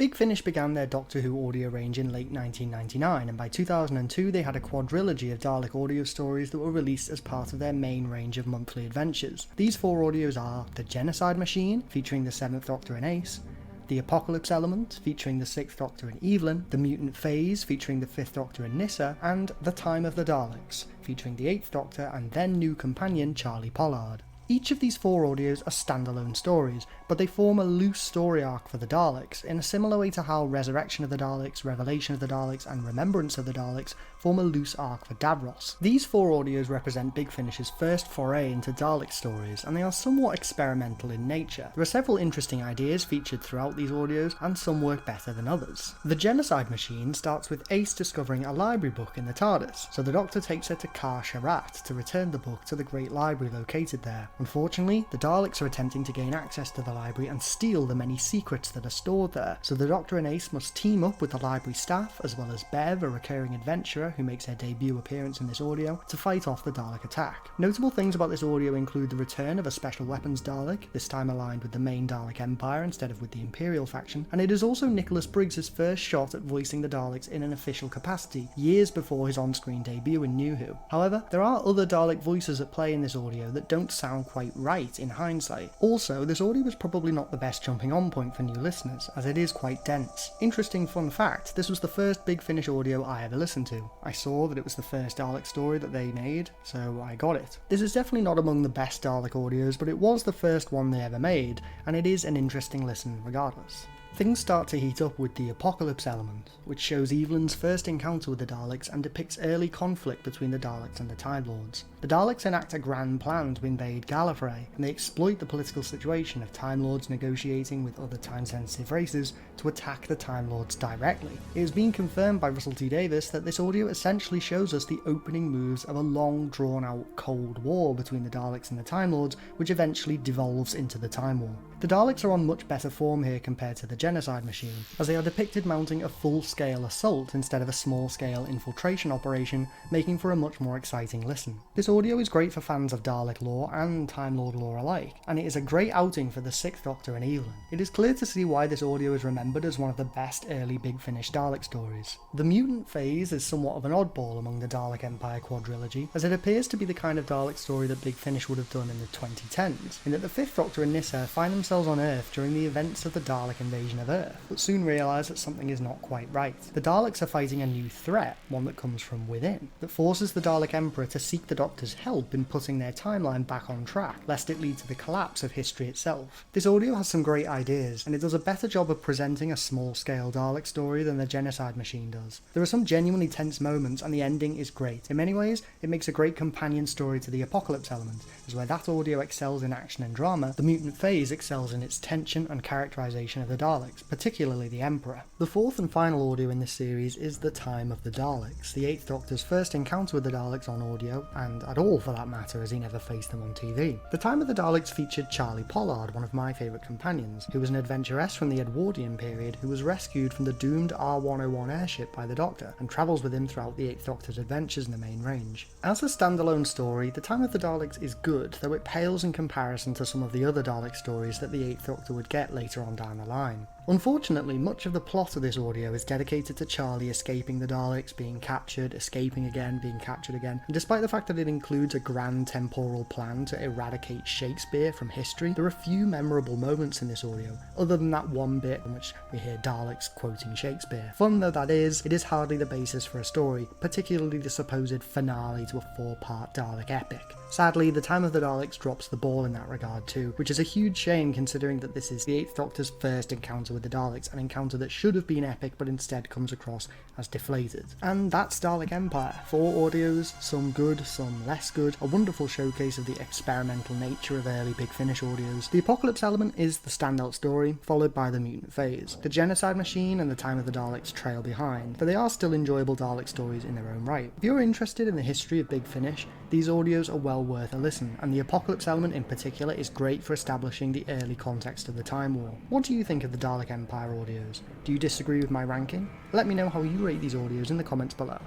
Big Finish began their Doctor Who audio range in late 1999, and by 2002 they had a quadrilogy of Dalek audio stories that were released as part of their main range of monthly adventures. These 4 audios are the Genocide Machine, featuring the 7th Doctor and Ace, the Apocalypse Element, featuring the 6th Doctor and Evelyn, the Mutant Phase, featuring the 5th Doctor and Nyssa, and the Time of the Daleks, featuring the 8th Doctor and then new companion Charlie Pollard. Each of these 4 audios are standalone stories, but they form a loose story arc for the Daleks, in a similar way to how Resurrection of the Daleks, Revelation of the Daleks, and Remembrance of the Daleks form a loose arc for Davros. These 4 audios represent Big Finish's first foray into Dalek stories, and they are somewhat experimental in nature. There are several interesting ideas featured throughout these audios, and some work better than others. The Genocide Machine starts with Ace discovering a library book in the TARDIS, so the Doctor takes her to Kar Sharat to return the book to the Great Library located there. Unfortunately, the Daleks are attempting to gain access to the library and steal the many secrets that are stored there, so the Doctor and Ace must team up with the library staff, as well as Bev, a recurring adventurer who makes her debut appearance in this audio, to fight off the Dalek attack. Notable things about this audio include the return of a special weapons Dalek, this time aligned with the main Dalek Empire instead of with the Imperial faction, and it is also Nicholas Briggs' first shot at voicing the Daleks in an official capacity, years before his on-screen debut in New Who. However, there are other Dalek voices at play in this audio that don't sound quite right in hindsight. Also, this audio is probably not the best jumping on point for new listeners, as it is quite dense. Interesting fun fact, this was the first Big Finish audio I ever listened to. I saw that it was the first Dalek story that they made, so I got it. This is definitely not among the best Dalek audios, but it was the first one they ever made, and it is an interesting listen regardless. Things start to heat up with the Apocalypse Element, which shows Evelyn's first encounter with the Daleks and depicts early conflict between the Daleks and the Time Lords. The Daleks enact a grand plan to invade Gallifrey, and they exploit the political situation of Time Lords negotiating with other time-sensitive races to attack the Time Lords directly. It has been confirmed by Russell T Davies that this audio essentially shows us the opening moves of a long drawn-out Cold War between the Daleks and the Time Lords, which eventually devolves into the Time War. The Daleks are on much better form here compared to the Genocide Machine, as they are depicted mounting a full-scale assault instead of a small-scale infiltration operation, making for a much more exciting listen. This audio is great for fans of Dalek lore and Time Lord lore alike, and it is a great outing for the 6th Doctor and Evelyn. It is clear to see why this audio is remembered as one of the best early Big Finish Dalek stories. The Mutant Phase is somewhat of an oddball among the Dalek Empire quadrilogy, as it appears to be the kind of Dalek story that Big Finish would have done in the 2010s, in that the 5th Doctor and Nyssa find themselves on Earth during the events of the Dalek invasion of Earth, but soon realise that something is not quite right. The Daleks are fighting a new threat, one that comes from within, that forces the Dalek Emperor to seek the Doctor's help in putting their timeline back on track, lest it lead to the collapse of history itself. This audio has some great ideas, and it does a better job of presenting a small-scale Dalek story than the Genocide Machine does. There are some genuinely tense moments, and the ending is great. In many ways, it makes a great companion story to the Apocalypse Element, as where that audio excels in action and drama, the Mutant Phase excels in its tension and characterization of the Daleks, particularly the Emperor. The 4th and final audio in this series is The Time of the Daleks, the 8th Doctor's first encounter with the Daleks on audio, and at all for that matter, as he never faced them on TV. The Time of the Daleks featured Charlie Pollard, one of my favourite companions, who was an adventuress from the Edwardian period who was rescued from the doomed R-101 airship by the Doctor, and travels with him throughout the 8th Doctor's adventures in the main range. As a standalone story, The Time of the Daleks is good, though it pales in comparison to some of the other Dalek stories that the 8th Doctor would get later on down the line. Unfortunately, much of the plot of this audio is dedicated to Charlie escaping the Daleks, being captured, escaping again, being captured again, and despite the fact that it includes a grand temporal plan to eradicate Shakespeare from history, there are few memorable moments in this audio, other than that one bit in which we hear Daleks quoting Shakespeare. Fun though that is, it is hardly the basis for a story, particularly the supposed finale to a 4-part Dalek epic. Sadly, The Time of the Daleks drops the ball in that regard too, which is a huge shame considering that this is the 8th Doctor's first encounter with the Daleks, an encounter that should have been epic but instead comes across as deflated. And that's Dalek Empire. 4 audios, some good, some less good, a wonderful showcase of the experimental nature of early Big Finish audios. The Apocalypse Element is the standout story, followed by the Mutant Phase. The Genocide Machine and The Time of the Daleks trail behind, but they are still enjoyable Dalek stories in their own right. If you're interested in the history of Big Finish, these audios are well worth a listen, and the Apocalypse Element in particular is great for establishing the early context of the Time War. What do you think of the Dalek Empire audios? Do you disagree with my ranking? Let me know how you rate these audios in the comments below.